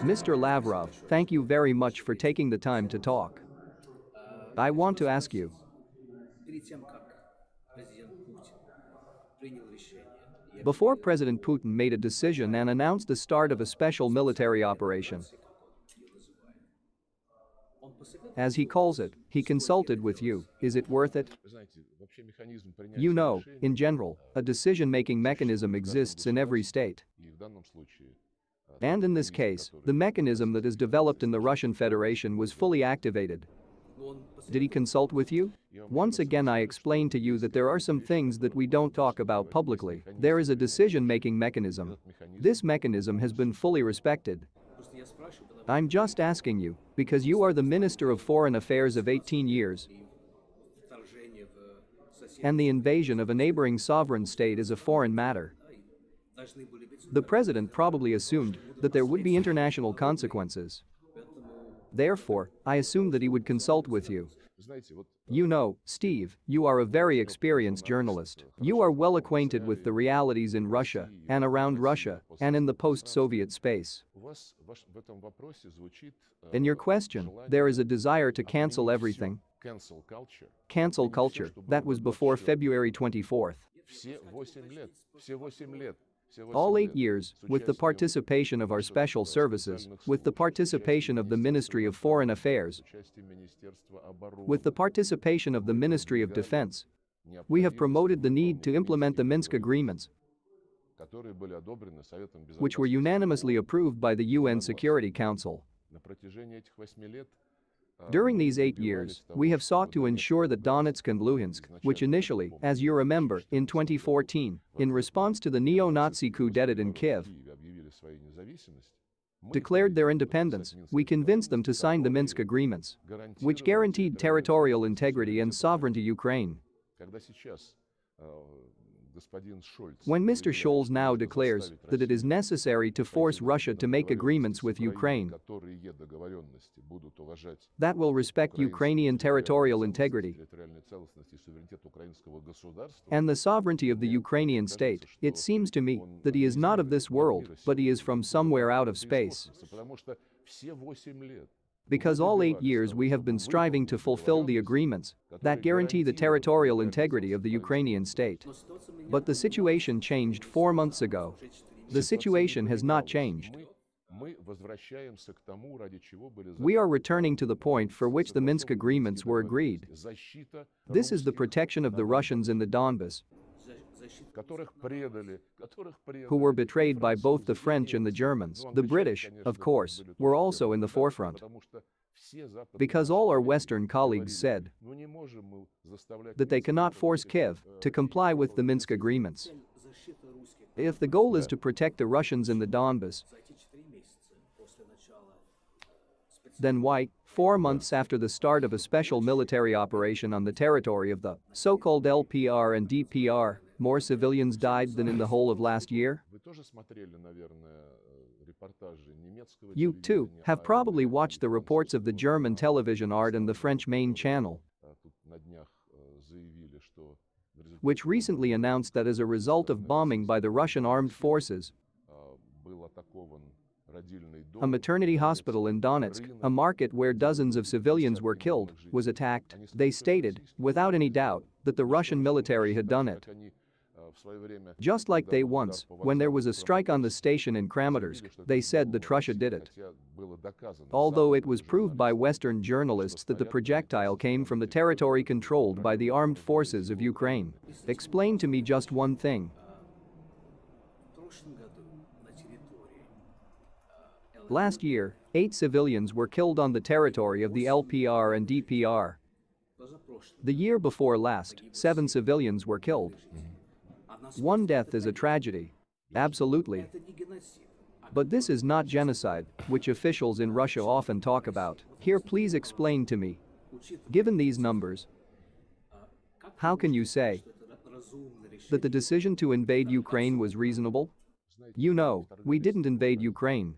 Mr. Lavrov, thank you very much for taking the time to talk. I want to ask you. Before President Putin made a decision and announced the start of a special military operation, as he calls it, he consulted with you. Is it worth it? You know, in general, a decision-making mechanism exists in every state. And in this case, the mechanism that is developed in the Russian Federation was fully activated. Did he consult with you? Once again, I explained to you that there are some things that we don't talk about publicly. There is a decision-making mechanism. This mechanism has been fully respected. I'm just asking you, because you are the Minister of Foreign Affairs of 18 years, and the invasion of a neighboring sovereign state is a foreign matter. The president probably assumed that there would be international consequences. Therefore, I assumed that he would consult with you. You know, Steve, you are a very experienced journalist. You are well acquainted with the realities in Russia and around Russia and in the post-Soviet space. In your question, there is a desire to cancel everything. Cancel culture, that was before February 24th. All 8 years, with the participation of our special services, with the participation of the Ministry of Foreign Affairs, with the participation of the Ministry of Defense, we have promoted the need to implement the Minsk agreements, which were unanimously approved by the UN Security Council. During these 8 years, we have sought to ensure that Donetsk and Luhansk, which initially, as you remember, in 2014, in response to the neo-Nazi coup d'etat in Kiev, declared their independence, we convinced them to sign the Minsk agreements, which guaranteed territorial integrity and sovereignty to Ukraine. When Mr. Scholz now declares that it is necessary to force Russia to make agreements with Ukraine that will respect Ukrainian territorial integrity and the sovereignty of the Ukrainian state, it seems to me that he is not of this world, but he is from somewhere out of space. Because all 8 years we have been striving to fulfill the agreements that guarantee the territorial integrity of the Ukrainian state. But the situation changed 4 months ago. The situation has not changed. We are returning to the point for which the Minsk agreements were agreed. This is the protection of the Russians in the Donbas, who were betrayed by both the French and the Germans. The British, of course, were also in the forefront. Because all our Western colleagues said that they cannot force Kiev to comply with the Minsk agreements. If the goal is to protect the Russians in the Donbas, then why, 4 months after the start of a special military operation on the territory of the so-called LPR and DPR, more civilians died than in the whole of last year? You, too, have probably watched the reports of the German television Art and the French main channel, which recently announced that as a result of bombing by the Russian armed forces, a maternity hospital in Donetsk, a market where dozens of civilians were killed, was attacked. They stated, without any doubt, that the Russian military had done it. Just like they once, when there was a strike on the station in Kramatorsk, they said that Russia did it. Although it was proved by Western journalists that the projectile came from the territory controlled by the armed forces of Ukraine. Explain to me just one thing. Last year, 8 civilians were killed on the territory of the LPR and DPR. The year before last, 7 civilians were killed. One death is a tragedy. Absolutely. But this is not genocide, which officials in Russia often talk about. Here, please explain to me. Given these numbers, how can you say that the decision to invade Ukraine was reasonable? You know, we didn't invade Ukraine.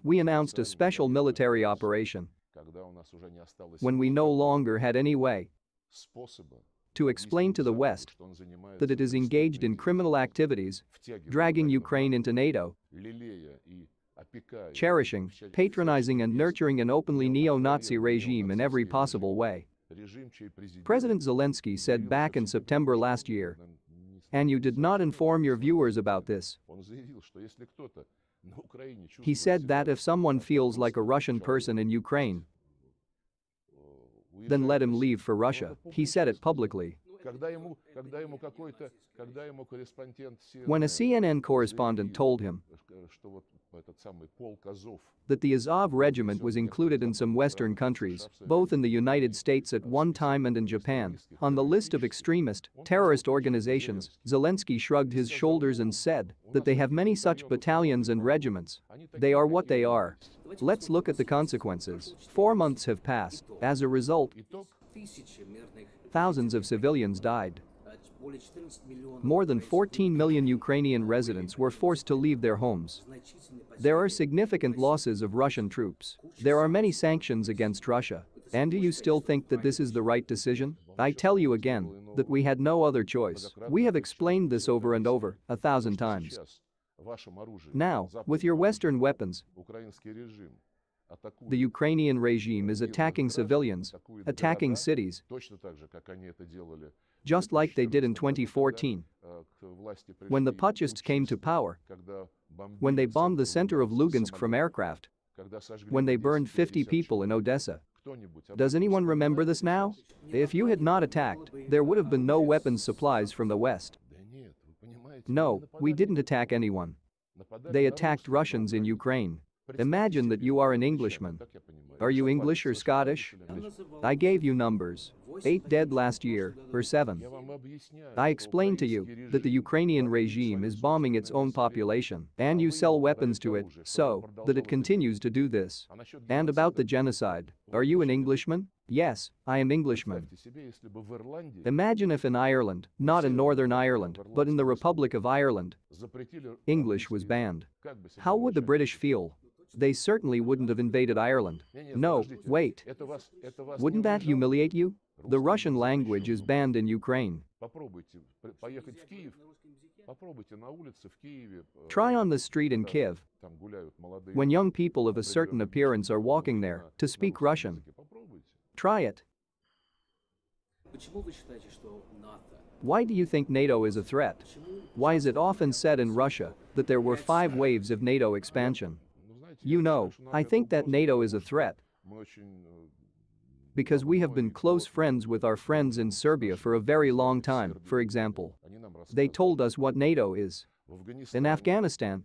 We announced a special military operation when we no longer had any way to explain to the West that it is engaged in criminal activities, dragging Ukraine into NATO, cherishing, patronizing and nurturing an openly neo-Nazi regime in every possible way. President Zelensky said back in September last year, and you did not inform your viewers about this. He said that if someone feels like a Russian person in Ukraine, then let him leave for Russia. He said it publicly. When a CNN correspondent told him that the Azov regiment was included in some Western countries, both in the United States at one time and in Japan, on the list of extremist, terrorist organizations, Zelensky shrugged his shoulders and said that they have many such battalions and regiments. They are what they are. Let's look at the consequences. 4 months have passed. As a result, thousands of civilians died. More than 14 million Ukrainian residents were forced to leave their homes. There are significant losses of Russian troops. There are many sanctions against Russia. And do you still think that this is the right decision? I tell you again that we had no other choice. We have explained this over and over, 1,000 times. Now, with your Western weapons, the Ukrainian regime is attacking civilians, attacking cities, just like they did in 2014. When the Putschists came to power, when they bombed the center of Lugansk from aircraft, when they burned 50 people in Odessa. Does anyone remember this now? If you had not attacked, there would have been no weapons supplies from the West. No, we didn't attack anyone. They attacked Russians in Ukraine. Imagine that you are an Englishman. Are you English or Scottish? I gave you numbers. 8 dead last year, or 7. I explained to you that the Ukrainian regime is bombing its own population, and you sell weapons to it, so that it continues to do this. And about the genocide, are you an Englishman? Yes, I am Englishman. Imagine if in Ireland, not in Northern Ireland, but in the Republic of Ireland, English was banned. How would the British feel? They certainly wouldn't have invaded Ireland. No, wait. Wouldn't that humiliate you? The Russian language is banned in Ukraine. Try on the street in Kiev, when young people of a certain appearance are walking there, to speak Russian. Try it. Why do you think NATO is a threat? Why is it often said in Russia that there were 5 waves of NATO expansion? You know, I think that NATO is a threat because we have been close friends with our friends in Serbia for a very long time. For example, they told us what NATO is. In Afghanistan,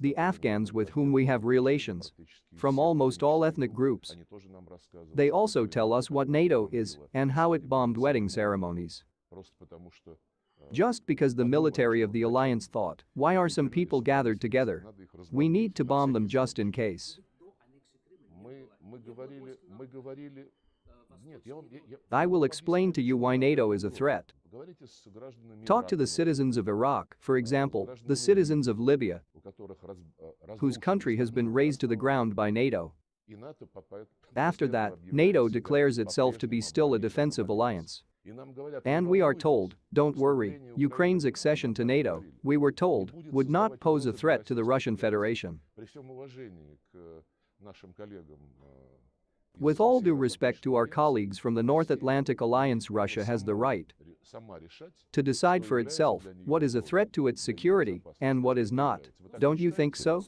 the Afghans with whom we have relations, from almost all ethnic groups, they also tell us what NATO is and how it bombed wedding ceremonies. Just because the military of the alliance thought, why are some people gathered together? We need to bomb them just in case. I will explain to you why NATO is a threat. Talk to the citizens of Iraq, for example, the citizens of Libya, whose country has been razed to the ground by NATO. After that, NATO declares itself to be still a defensive alliance. And we are told, don't worry, Ukraine's accession to NATO, we were told, would not pose a threat to the Russian Federation. With all due respect to our colleagues from the North Atlantic Alliance, Russia has the right to decide for itself what is a threat to its security and what is not. Don't you think so?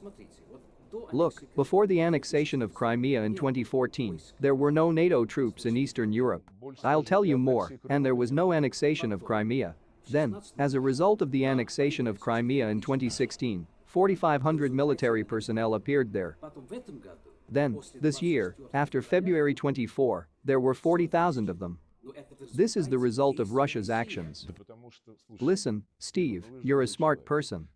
Look, before the annexation of Crimea in 2014, there were no NATO troops in Eastern Europe. I'll tell you more, and there was no annexation of Crimea. Then, as a result of the annexation of Crimea in 2016, 4,500 military personnel appeared there. Then, this year, after February 24, there were 40,000 of them. This is the result of Russia's actions. Listen, Steve, you're a smart person.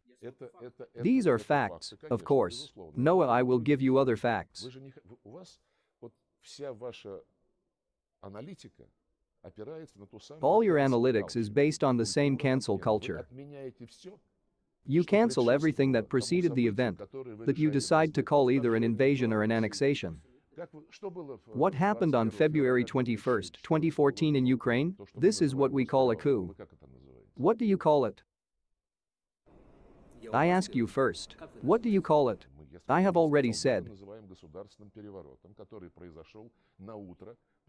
These are facts, of course. Noah, I will give you other facts. All your analytics is based on the same cancel culture. You cancel everything that preceded the event that you decide to call either an invasion or an annexation. What happened on February 21, 2014 in Ukraine? This is what we call a coup. What do you call it? I ask you first. What do you call it? I have already said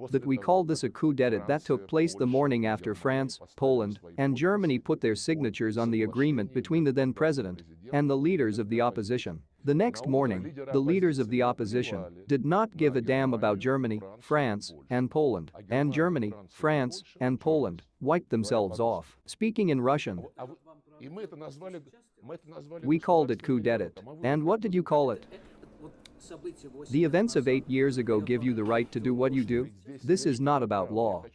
that we call this a coup d'état that took place the morning after France, Poland, and Germany put their signatures on the agreement between the then president and the leaders of the opposition. The next morning, the leaders of the opposition did not give a damn about Germany, France, and Poland, and Germany, France, and Poland wiped themselves off. Speaking in Russian, we called it coup d'état. And what did you call it? The events of 8 years ago give you the right to do what you do? This is not about law.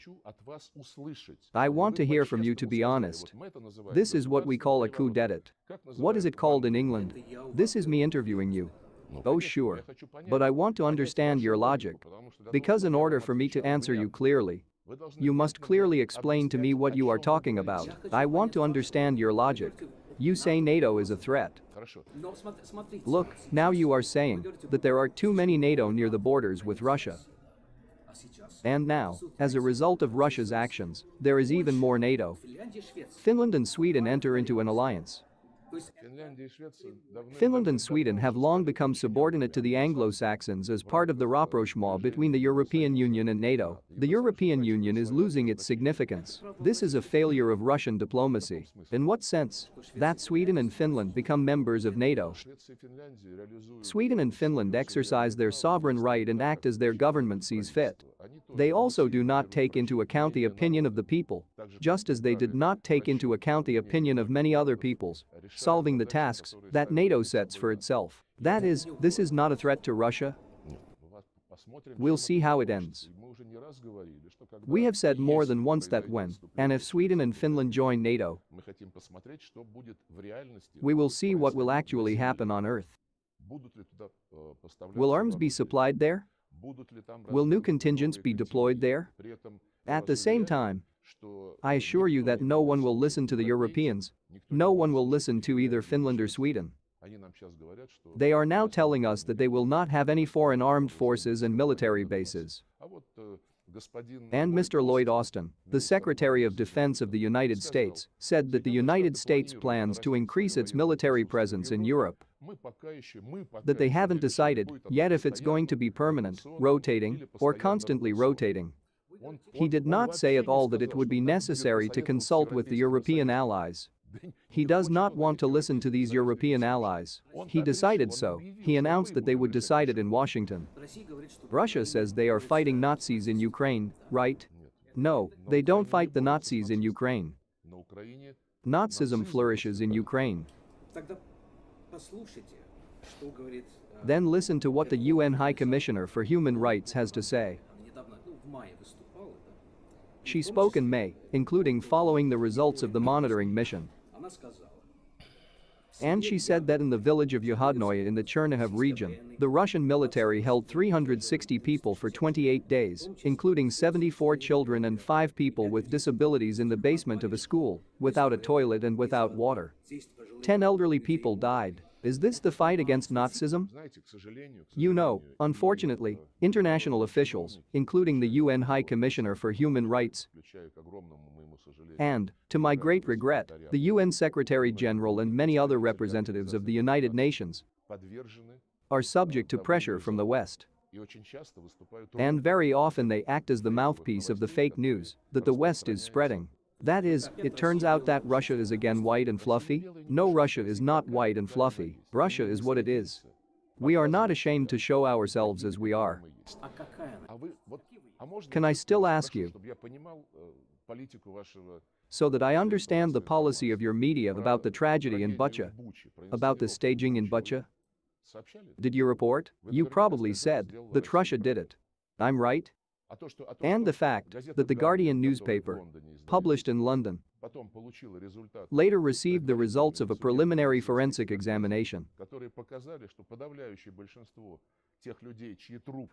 I want to hear from you, to be honest. This is what we call a coup d'état. What is it called in England? This is me interviewing you. Oh sure. But I want to understand your logic. Because in order for me to answer you clearly, you must clearly explain to me what you are talking about. I want to understand your logic. You say NATO is a threat. Look, now you are saying that there are too many NATO near the borders with Russia. And now, as a result of Russia's actions, there is even more NATO. Finland and Sweden enter into an alliance. Finland and Sweden have long become subordinate to the Anglo-Saxons as part of the rapprochement between the European Union and NATO. The European Union is losing its significance. This is a failure of Russian diplomacy. In what sense? That Sweden and Finland become members of NATO. Sweden and Finland exercise their sovereign right and act as their government sees fit. They also do not take into account the opinion of the people, just as they did not take into account the opinion of many other peoples, solving the tasks that NATO sets for itself. That is, this is not a threat to Russia. We'll see how it ends. We have said more than once that when, and if Sweden and Finland join NATO, we will see what will actually happen on Earth. Will arms be supplied there? Will new contingents be deployed there? At the same time, I assure you that no one will listen to the Europeans. No one will listen to either Finland or Sweden. They are now telling us that they will not have any foreign armed forces and military bases. And Mr. Lloyd Austin, the Secretary of Defense of the United States, said that the United States plans to increase its military presence in Europe. That they haven't decided yet if it's going to be permanent, rotating, or constantly rotating. He did not say at all that it would be necessary to consult with the European allies. He does not want to listen to these European allies. He decided so. He announced that they would decide it in Washington. Russia says they are fighting Nazis in Ukraine, right? No, they don't fight the Nazis in Ukraine. Nazism flourishes in Ukraine. Then listen to what the UN High Commissioner for Human Rights has to say. She spoke in May, including following the results of the monitoring mission. And she said that in the village of Yuhodnoye in the Chernihiv region, the Russian military held 360 people for 28 days, including 74 children and 5 people with disabilities in the basement of a school, without a toilet and without water. 10 elderly people died. Is this the fight against Nazism? You know, unfortunately, international officials, including the UN High Commissioner for Human Rights, and, to my great regret, the UN Secretary General and many other representatives of the United Nations, are subject to pressure from the West. And very often they act as the mouthpiece of the fake news that the West is spreading. That is, it turns out that Russia is again white and fluffy? No, Russia is not white and fluffy. Russia is what it is. We are not ashamed to show ourselves as we are. Can I still ask you, so that I understand the policy of your media about the tragedy in Bucha, about the staging in Bucha? Did you report? You probably said that Russia did it. I'm right? And the fact that the Guardian newspaper, published in London, later received the results of a preliminary forensic examination,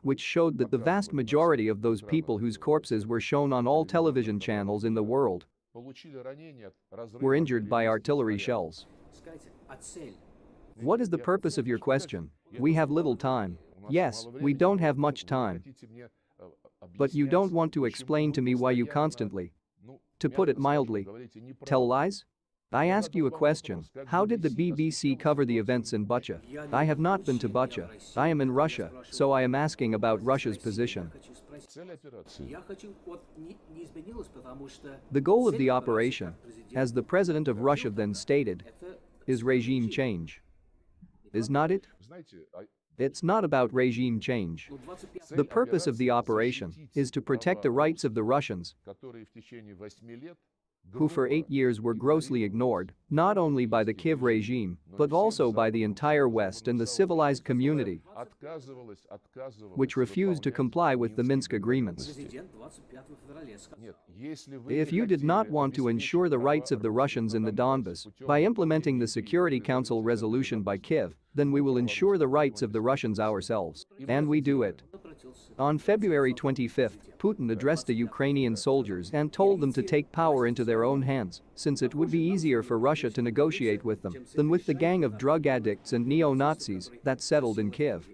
which showed that the vast majority of those people whose corpses were shown on all television channels in the world were injured by artillery shells. What is the purpose of your question? We have little time. Yes, we don't have much time. But you don't want to explain to me why you constantly, to put it mildly, tell lies? I ask you a question. How did the BBC cover the events in Bucha? I have not been to Bucha. I am in Russia, so I am asking about Russia's position. The goal of the operation, as the president of Russia then stated, is regime change. Is not it? It's not about regime change. The purpose of the operation is to protect the rights of the Russians, who for 8 years were grossly ignored, not only by the Kiev regime, but also by the entire West and the civilized community, which refused to comply with the Minsk agreements. If you did not want to ensure the rights of the Russians in the Donbas by implementing the Security Council resolution by Kiev, then we will ensure the rights of the Russians ourselves. And we do it. On February 25, Putin addressed the Ukrainian soldiers and told them to take power into their own hands, since it would be easier for Russia to negotiate with them than with the gang of drug addicts and neo-Nazis that settled in Kiev.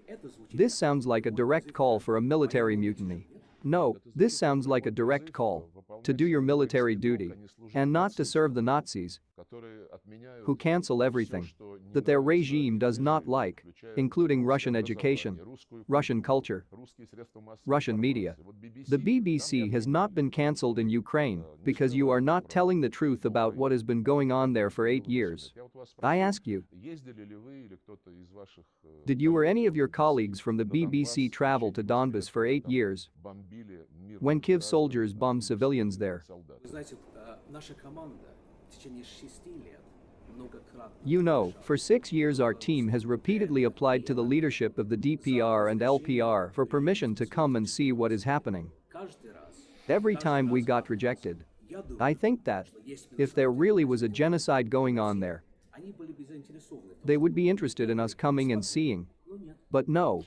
This sounds like a direct call for a military mutiny. No, this sounds like a direct call to do your military duty and not to serve the Nazis, who cancel everything that their regime does not like, including Russian education, Russian culture, Russian media. The BBC has not been cancelled in Ukraine because you are not telling the truth about what has been going on there for 8 years. I ask you, did you or any of your colleagues from the BBC travel to Donbas for 8 years when Kiev soldiers bombed civilians there? You know, for 6 years our team has repeatedly applied to the leadership of the DPR and LPR for permission to come and see what is happening. Every time we got rejected. I think that if there really was a genocide going on there, they would be interested in us coming and seeing. But no.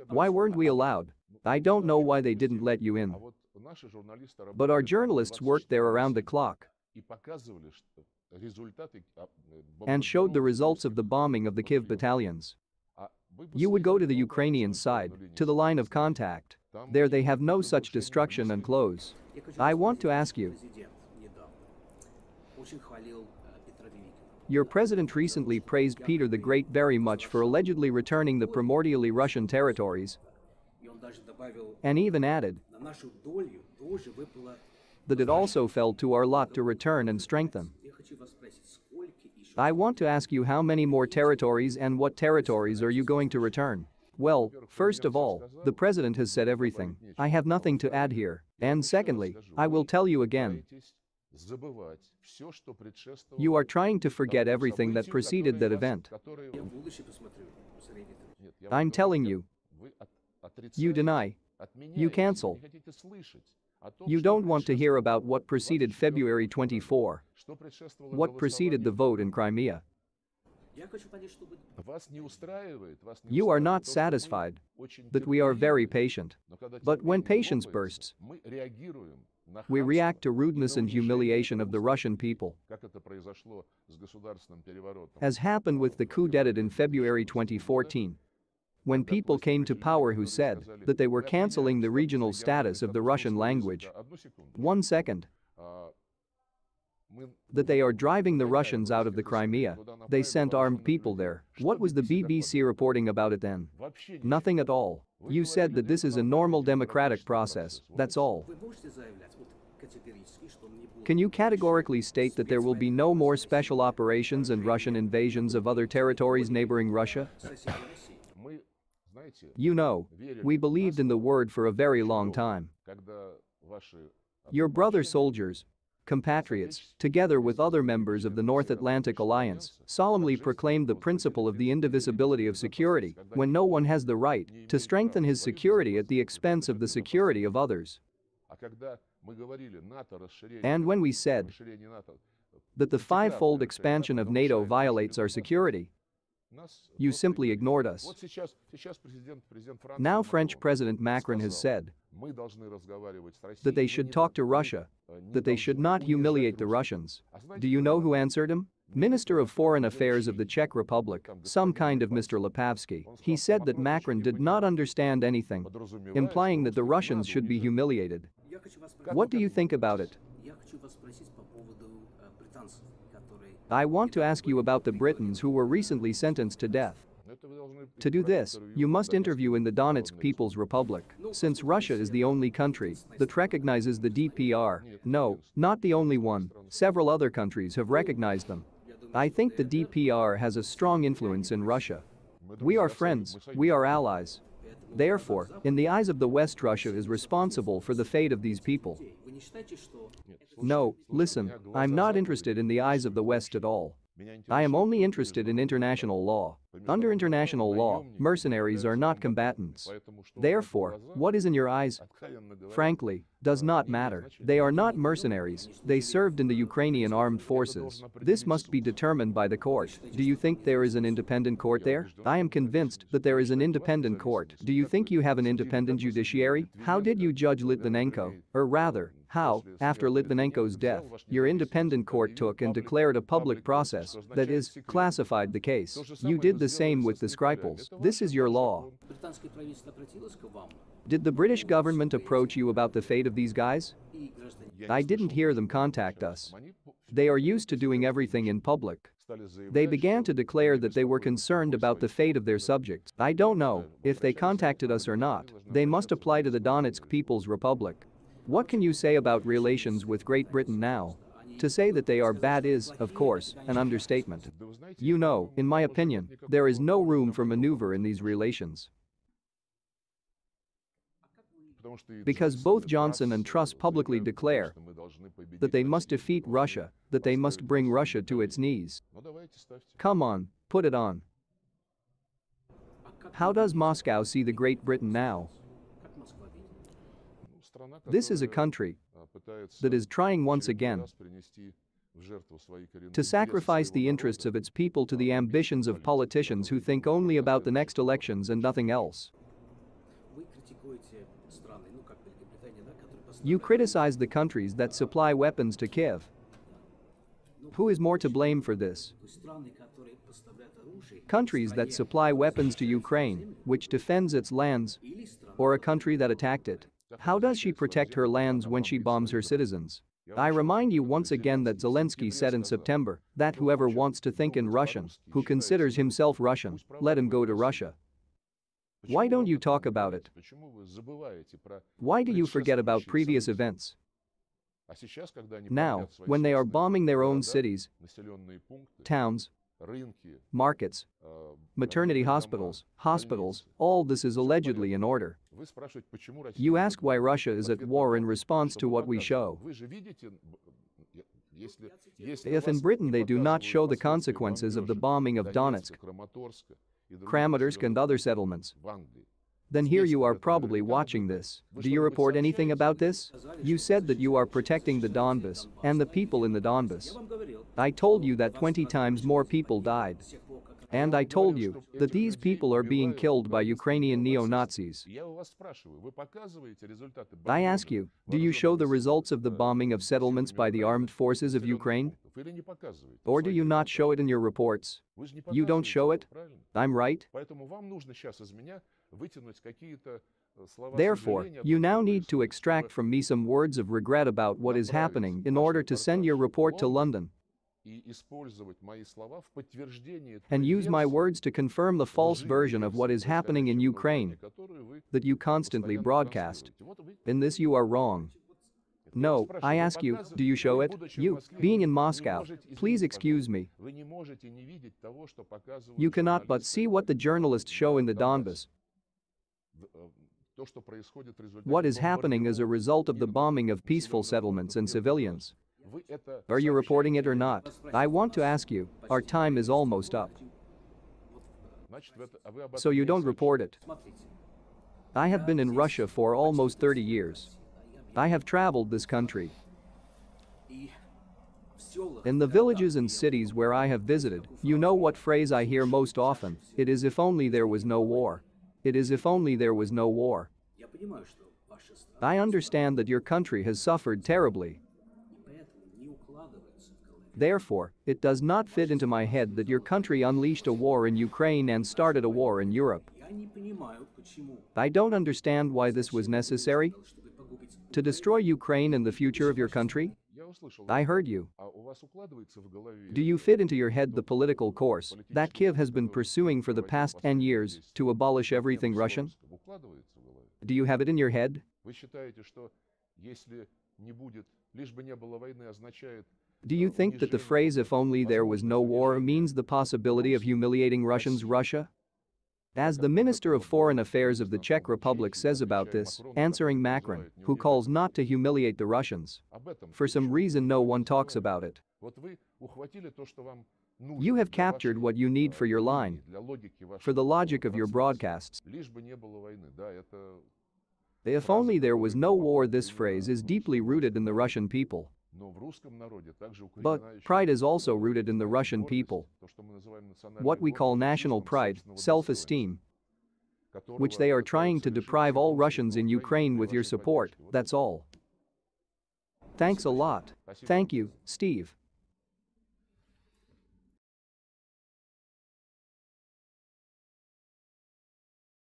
Why weren't we allowed? I don't know why they didn't let you in. But our journalists worked there around the clock and showed the results of the bombing of the Kiev battalions. You would go to the Ukrainian side, to the line of contact. There they have no such destruction and close. I want to ask you. Your president recently praised Peter the Great very much for allegedly returning the primordially Russian territories, and even added that it also fell to our lot to return and strengthen. I want to ask you, how many more territories and what territories are you going to return? Well, first of all, the president has said everything. I have nothing to add here. And secondly, I will tell you again. You are trying to forget everything that preceded that event. I'm telling you. You deny. You cancel. You don't want to hear about what preceded February 24. What preceded the vote in Crimea. You are not satisfied that we are very patient. But when patience bursts, we react to rudeness and humiliation of the Russian people, as happened with the coup d'etat in February 2014. When people came to power who said that they were cancelling the regional status of the Russian language. 1 second. That they are driving the Russians out of the Crimea. They sent armed people there. What was the BBC reporting about it then? Nothing at all. You said that this is a normal democratic process, that's all. Can you categorically state that there will be no more special operations and Russian invasions of other territories neighboring Russia? You know, we believed in the word for a very long time. Your brother soldiers, compatriots, together with other members of the North Atlantic Alliance, solemnly proclaimed the principle of the indivisibility of security, when no one has the right to strengthen his security at the expense of the security of others. And when we said that the five-fold expansion of NATO violates our security, you simply ignored us. Now French President Macron has said that they should talk to Russia, that they should not humiliate the Russians. Do you know who answered him? Minister of Foreign Affairs of the Czech Republic, some kind of Mr. Lepavsky. He said that Macron did not understand anything, implying that the Russians should be humiliated. What do you think about it? I want to ask you about the Britons who were recently sentenced to death. To do this, you must interview in the Donetsk People's Republic, since Russia is the only country that recognizes the DPR. No, not the only one, several other countries have recognized them. I think the DPR has a strong influence in Russia. We are friends, we are allies. Therefore, in the eyes of the West, Russia is responsible for the fate of these people. No, listen, I'm not interested in the eyes of the West at all. I am only interested in international law. Under international law, mercenaries are not combatants. Therefore, what is in your eyes? Frankly, does not matter. They are not mercenaries, they served in the Ukrainian armed forces. This must be determined by the court. Do you think there is an independent court there? I am convinced that there is an independent court. Do you think you have an independent judiciary? How did you judge Litvinenko? Or rather, how, after Litvinenko's death, your independent court took and declared a public process, that is, classified the case. You did the same with the Skripals. This is your law. Did the British government approach you about the fate of these guys? I didn't hear them contact us. They are used to doing everything in public. They began to declare that they were concerned about the fate of their subjects. I don't know if they contacted us or not. They must apply to the Donetsk People's Republic. What can you say about relations with Great Britain now? To say that they are bad is, of course, an understatement. You know, in my opinion, there is no room for maneuver in these relations. Because both Johnson and Truss publicly declare that they must defeat Russia, that they must bring Russia to its knees. Come on, put it on. How does Moscow see the Great Britain now? This is a country that is trying once again to sacrifice the interests of its people to the ambitions of politicians who think only about the next elections and nothing else. You criticize the countries that supply weapons to Kiev. Who is more to blame for this? Countries that supply weapons to Ukraine, which defends its lands, or a country that attacked it? How does she protect her lands when she bombs her citizens? I remind you once again that Zelensky said in September that whoever wants to think in Russian, who considers himself Russian, let him go to Russia. Why don't you talk about it? Why do you forget about previous events? Now, when they are bombing their own cities, towns, markets, maternity hospitals, all this is allegedly in order. You ask why Russia is at war in response to what we show. If in Britain they do not show the consequences of the bombing of Donetsk, Kramatorsk and other settlements, then here you are probably watching this. Do you report anything about this? You said that you are protecting the Donbas and the people in the Donbas. I told you that 20 times more people died. And I told you that these people are being killed by Ukrainian neo-Nazis. I ask you, do you show the results of the bombing of settlements by the armed forces of Ukraine? Or do you not show it in your reports? You don't show it? I'm right? Therefore, you now need to extract from me some words of regret about what is happening in order to send your report to London and use my words to confirm the false version of what is happening in Ukraine that you constantly broadcast. In this you are wrong. No, I ask you, do you show it? You, being in Moscow, please excuse me. You cannot but see what the journalists show in the Donbas. What is happening as a result of the bombing of peaceful settlements and civilians. Are you reporting it or not? I want to ask you, our time is almost up. So you don't report it. I have been in Russia for almost 30 years. I have traveled this country. In the villages and cities where I have visited, you know what phrase I hear most often? It is if only there was no war. It is if only there was no war. I understand that your country has suffered terribly. Therefore, it does not fit into my head that your country unleashed a war in Ukraine and started a war in Europe. I don't understand why this was necessary. To destroy Ukraine and the future of your country? I heard you. Do you fit into your head the political course that Kiev has been pursuing for the past 10 years to abolish everything Russian? Do you have it in your head? Do you think that the phrase "if only there was no war" means the possibility of humiliating Russia? As the Minister of Foreign Affairs of the Czech Republic says about this, answering Macron, who calls not to humiliate the Russians. For some reason no one talks about it. You have captured what you need for your line, for the logic of your broadcasts. If only there was no war, this phrase is deeply rooted in the Russian people. But pride is also rooted in the Russian people. What we call national pride, self-esteem, which they are trying to deprive all Russians in Ukraine with your support, that's all. Thanks a lot. Thank you, Steve.